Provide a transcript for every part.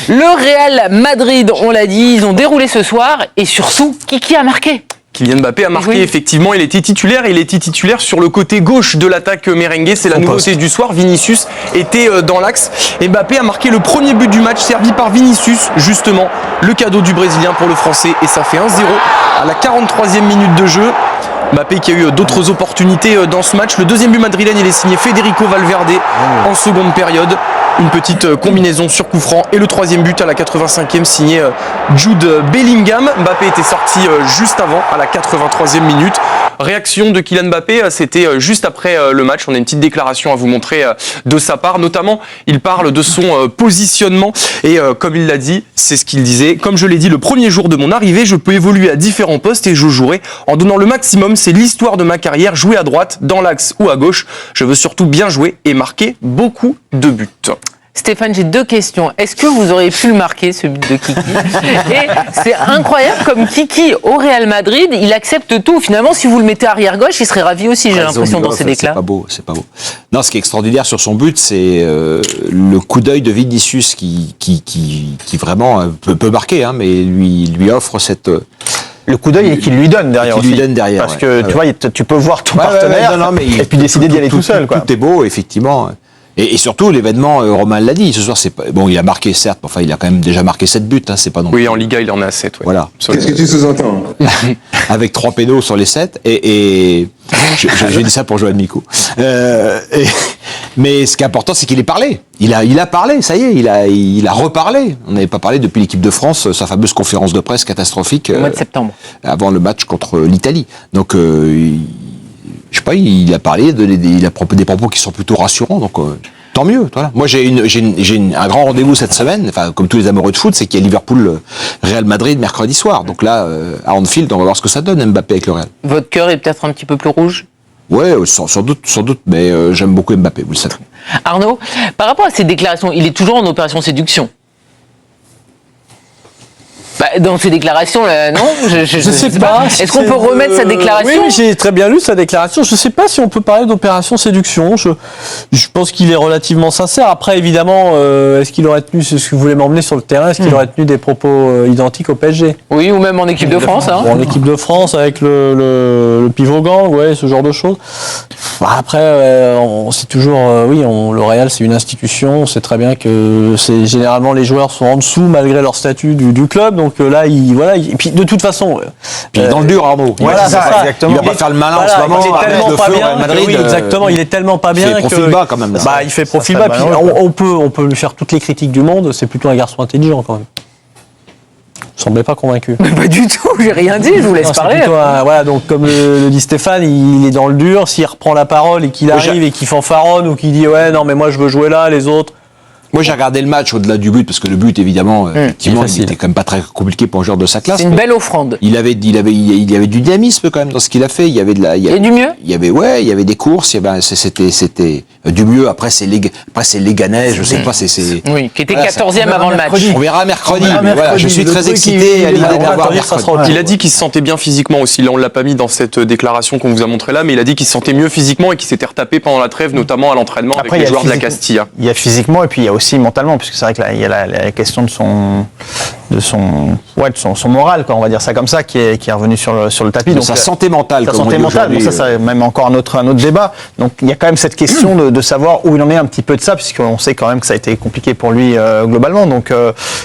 Le Real Madrid, on l'a dit, ils ont déroulé ce soir et surtout, qui a marqué ? Kylian Mbappé a marqué, effectivement, il était titulaire sur le côté gauche de l'attaque merengue, c'est la nouveauté du soir. Vinicius était dans l'axe et Mbappé a marqué le premier but du match servi par Vinicius, justement, le cadeau du Brésilien pour le Français, et ça fait 1-0 à la 43e minute de jeu. Mbappé qui a eu d'autres opportunités dans ce match. Le deuxième but madrilène, il est signé Federico Valverde en seconde période. Une petite combinaison sur coup franc. Et le troisième but à la 85e signé Jude Bellingham. Mbappé était sorti juste avant, à la 83e minute. Réaction de Kylian Mbappé, c'était juste après le match. On a une petite déclaration à vous montrer de sa part. Notamment, il parle de son positionnement. Et comme il l'a dit, c'est ce qu'il disait. Comme je l'ai dit le premier jour de mon arrivée, je peux évoluer à différents postes et je jouerai en donnant le maximum. C'est l'histoire de ma carrière. Jouer à droite, dans l'axe ou à gauche. Je veux surtout bien jouer et marquer beaucoup de buts. Stéphane, j'ai 2 questions. Est-ce que vous auriez pu le marquer, ce but de Kiki ? Et c'est incroyable comme Kiki, au Real Madrid, il accepte tout. Finalement, si vous le mettez arrière-gauche, il serait ravi aussi, j'ai l'impression, dans ses déclats. C'est pas beau. Non, ce qui est extraordinaire sur son but, c'est le coup d'œil de Vinicius qui vraiment peut marquer, hein, mais lui offre cette... Le coup d'œil et qu'il lui donne derrière aussi. Parce que tu vois, tu peux voir ton partenaire et puis décider d'y aller tout seul. Tout est beau, effectivement. Et surtout, l'événement, Romain l'a dit, ce soir, c'est pas, bon, il a marqué, certes, enfin, il a quand même déjà marqué 7 buts, hein, c'est pas non plus. Oui, en Liga, il en a 7, ouais. Voilà. Qu'est-ce que tu sous-entends? Avec 3 pénaux sur les 7, et j'ai dit ça pour Joël Micou. Mais ce qui est important, c'est qu'il ait parlé. Il a parlé, ça y est, il a reparlé. On n'avait pas parlé depuis l'équipe de France, sa fameuse conférence de presse catastrophique. Au mois de septembre. Avant le match contre l'Italie. Donc, je sais pas, il a parlé, il a des propos qui sont plutôt rassurants, donc tant mieux. Voilà. Moi, j'ai un grand rendez-vous cette semaine, enfin comme tous les amoureux de foot, c'est qu'il y a Liverpool-Real Madrid mercredi soir. Donc là, à Anfield, on va voir ce que ça donne Mbappé avec le Real. Votre cœur est peut-être un petit peu plus rouge ? Ouais, sans doute, mais j'aime beaucoup Mbappé, vous le savez. Arnaud, par rapport à ces déclarations, il est toujours en opération séduction. Dans ses déclarations, là, non, je sais pas. Est-ce qu'on peut remettre sa déclaration ? Oui, j'ai très bien lu sa déclaration. Je sais pas si on peut parler d'opération séduction. Je pense qu'il est relativement sincère. Après, évidemment, est-ce qu'il aurait tenu ce que vous voulez m'emmener sur le terrain ? Est-ce qu'il aurait tenu des propos identiques au PSG ? Oui, ou même en équipe de France. Hein. Bon, en équipe de France, avec le pivot gang, ouais, ce genre de choses. Après, c'est toujours, le Real, c'est une institution. On sait très bien que généralement les joueurs sont en dessous malgré leur statut du club. Donc là, et puis de toute façon, il est dans le dur, Arnaud. Voilà, c'est ça. Exactement. Il va pas faire le malin en ce moment. Il est tellement pas bien. Madrid, oui, exactement. Il est tellement pas bien. Il fait profil bas quand même. Là. Il fait profil bas. Puis on peut lui faire toutes les critiques du monde. C'est plutôt un garçon intelligent quand même. Vous semblez pas convaincu. Mais pas du tout. J'ai rien dit. Je vous laisse parler. Voilà, donc comme le dit Stéphane, il est dans le dur. S'il reprend la parole et qu'il arrive et qu'il fanfaronne ou qu'il dit ouais non mais moi je veux jouer là, les autres. Moi, j'ai regardé le match au-delà du but, parce que le but, évidemment, effectivement, il était quand même pas très compliqué pour un joueur de sa classe. C'est une belle offrande. Il y avait du dynamisme quand même dans ce qu'il a fait. Il y avait du mieux. Il y avait des courses. C'était du mieux. Après, c'est Léganais, je sais pas, Oui, qui était 14e avant le match. On verra mercredi. Mais voilà, je suis très excité à l'idée d'avoir mercredi. Il a dit qu'il se sentait bien physiquement aussi. Là, on l'a pas mis dans cette déclaration qu'on vous a montrée là, mais il a dit qu'il se sentait mieux physiquement et qu'il s'était retapé pendant la trêve, notamment à l'entraînement avec les joueurs de la Castilla. Il y a physiquement et puis il y a aussi mentalement, puisque c'est vrai que là, il y a la question de son moral, quoi, on va dire ça comme ça, qui est revenu sur le tapis. Donc sa santé mentale. Sa santé mentale, donc ça c'est même encore un autre débat. Donc il y a quand même cette question de savoir où il en est un petit peu de ça, puisqu'on sait quand même que ça a été compliqué pour lui globalement. Donc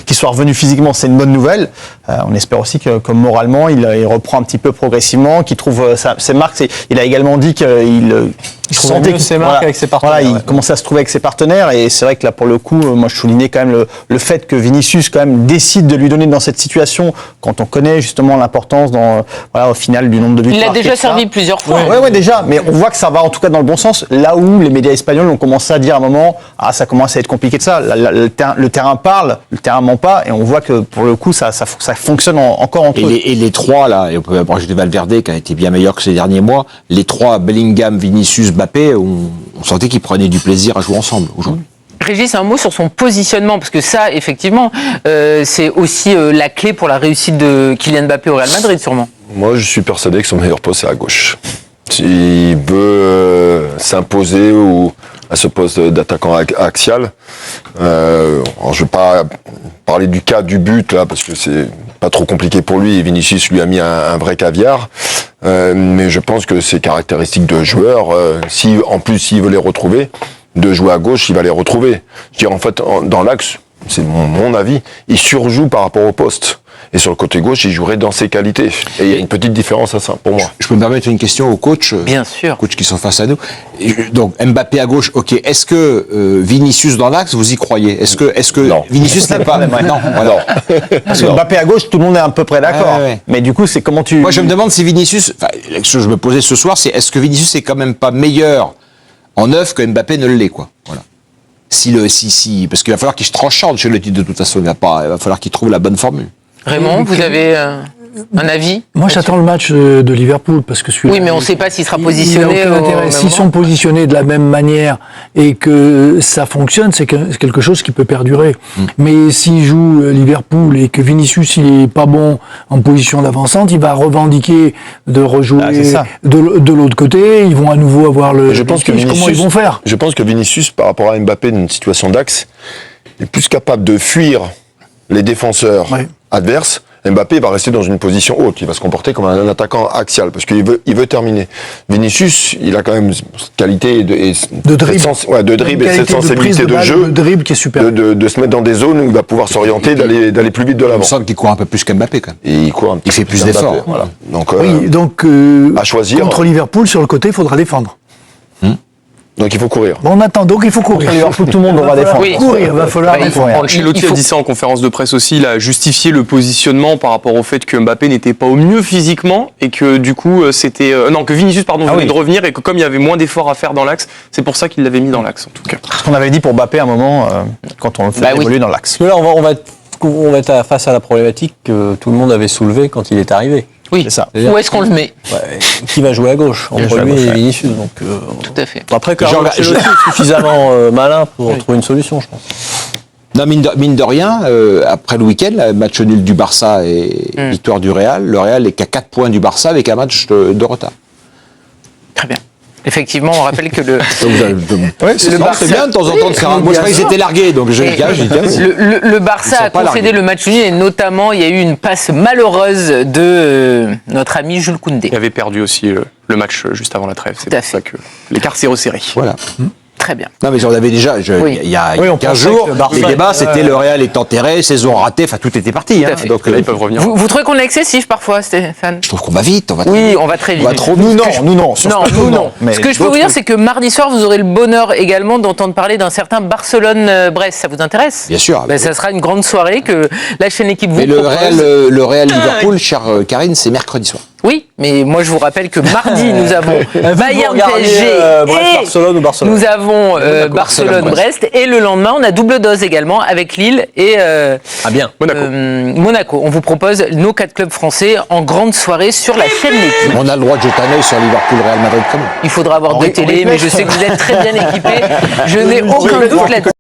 qu'il soit revenu physiquement, c'est une bonne nouvelle. On espère aussi que moralement, il reprend un petit peu progressivement, qu'il trouve ses marques. Il a également dit qu'il sentait ses marques avec ses partenaires. Voilà, il commençait à se trouver avec ses partenaires, et c'est vrai que là, pour le coup, moi je soulignais quand même le fait que Vinicius quand même décide de lui donner dans cette situation, quand on connaît justement l'importance au final du nombre de buts. Il l'a déjà servi plusieurs fois. Ouais, déjà, mais on voit que ça va en tout cas dans le bon sens, là où les médias espagnols ont commencé à dire à un moment, ça commence à être compliqué de ça, le terrain parle, le terrain ment pas, et on voit que pour le coup ça fonctionne encore entre eux. Et les trois là, et on peut rajouter Valverde qui a été bien meilleur que ces derniers mois, les trois, Bellingham, Vinicius, Mbappé, on sentait qu'ils prenaient du plaisir à jouer ensemble aujourd'hui. Régis, un mot sur son positionnement, parce que ça, effectivement, c'est aussi la clé pour la réussite de Kylian Mbappé au Real Madrid, sûrement. Moi, je suis persuadé que son meilleur poste, c'est à gauche. S'il veut s'imposer à ce poste d'attaquant axial, je ne vais pas parler du cas du but là, parce que c'est pas trop compliqué pour lui. Et Vinicius lui a mis un vrai caviar. Mais je pense que ces caractéristiques de joueur, si en plus s'il veut les retrouver, de jouer à gauche, il va les retrouver. Je dirais en fait dans l'axe, c'est mon avis, il surjoue par rapport au poste. Et sur le côté gauche, il jouerait dans ses qualités. Et il y a une petite différence à ça, pour moi. Je peux me permettre une question au coach. Bien sûr. Coach qui sont face à nous. Donc Mbappé à gauche, ok. Est-ce que Vinicius dans l'axe, vous y croyez? Est-ce que Non. Vinicius n'est pas non, voilà. Parce que Mbappé à gauche, tout le monde est à peu près d'accord. Ouais. Mais du coup, c'est comment tu... Moi, je me demande si Vinicius. Enfin, la question que je me posais ce soir, c'est est-ce que Vinicius est quand même pas meilleur en neuf que Mbappé ne l'est, quoi. Voilà. Parce qu'il va falloir qu'il se tranche chez le titre de toute façon. Il va falloir qu'il trouve la bonne formule. Raymond, vous avez un avis? Moi, j'attends le match de Liverpool parce que celui-là. Oui, mais on ne sait pas s'il sera Il positionné. n'a aucun intérêt. S'ils sont positionnés de la même manière et que ça fonctionne, c'est quelque chose qui peut perdurer. Mais s'il joue Liverpool et que Vinicius il est pas bon en position d'avancante, il va revendiquer de rejouer c'est ça. de l'autre côté. Ils vont à nouveau avoir le. Je pense que comment ils vont faire? Je pense que Vinicius, par rapport à Mbappé, dans une situation d'axe, est plus capable de fuir les défenseurs adverses. Mbappé va rester dans une position haute. Il va se comporter comme un attaquant axial parce qu'il veut terminer. Vinicius, il a quand même cette qualité De dribble. de dribble et cette sensibilité de jeu. De dribble qui est super. De se mettre dans des zones où il va pouvoir s'orienter, d'aller plus vite de Il me l'avant. semble qu'il court un peu plus qu'Mbappé quand même. Et il court un petit Il fait peu plus qu'Mbappé, d'efforts. Voilà. Donc, Oui, donc à choisir. contre Liverpool sur le côté, il faudra défendre. Donc il faut courir. Bon, on attend, donc il faut courir. Liverpool, tout le monde va défendre. Oui. Courir, il va falloir Bah, il faut- défendre. Ancelotti Il faut- a dit ça en conférence de presse aussi, il a justifié le positionnement par rapport au fait que Mbappé n'était pas au mieux physiquement et que du coup que Vinicius venait de revenir et que comme il y avait moins d'efforts à faire dans l'axe, c'est pour ça qu'il l'avait mis dans l'axe en tout cas. Ce qu'on avait dit pour Mbappé à un moment, quand on le fait évoluer dans l'axe. Parce que là, on va être face à la problématique que tout le monde avait soulevée quand il est arrivé. Oui, C'est ça. où est-ce qu'on le met? Ouais, qui va jouer à gauche entre lui et Vinicius. Donc, Tout à fait. après, Carlo Ancelotti est suffisamment malin pour trouver une solution, je pense. Non, mine de rien, après le week-end, match nul du Barça et victoire du Real, le Real est qu'à 4 points du Barça avec un match de retard. Très bien. Effectivement, on rappelle que le C'est Barça- bien de temps en temps de faire un. Moi, je croyais qu'ils étaient largués, donc je Et le Barça Ils a sont pas concédé largués. le match nul et notamment il y a eu une passe malheureuse de notre ami Jules Koundé. Il avait perdu aussi le match juste avant la trêve, c'est Tout à pour fait. ça que l'écart s'est resserré. Voilà. Très bien. Non, mais on avait déjà, Oui. il y a Oui, on 15 pensait jours, que le Barça les débats, était- c'était le Real est enterré, saison ratée, enfin tout était parti. à fait. Donc, Là, ils peuvent revenir. Vous trouvez qu'on est excessif parfois, Stéphane? je trouve qu'on va vite. Oui, on va très vite. On va trop Nous vite. non, nous non. Sur Non, ce plateau, nous non. Mais Ce que je peux vous dire, c'est que mardi soir, vous aurez le bonheur également d'entendre parler d'un certain Barcelone-Brest. Ça vous intéresse? Bien sûr. Ben, ça sera une grande soirée que la chaîne équipe vous Mais le propose. Real Liverpool, chère Karine, c'est mercredi soir. Oui, mais moi je vous rappelle que mardi nous avons Bayern PSG et Barcelone ou Barcelone. nous avons Barcelone-Brest. Barcelone-Brest et le lendemain on a double dose également avec Lille et Ah bien. Monaco. On vous propose nos 4 clubs français en grande soirée sur la chaîne L'équipe. On a le droit de jeter un œil sur Liverpool Real Madrid quand même. Il faudra avoir deux télés, mais je sais que vous êtes très bien équipés. Je n'ai aucun doute là-dessus.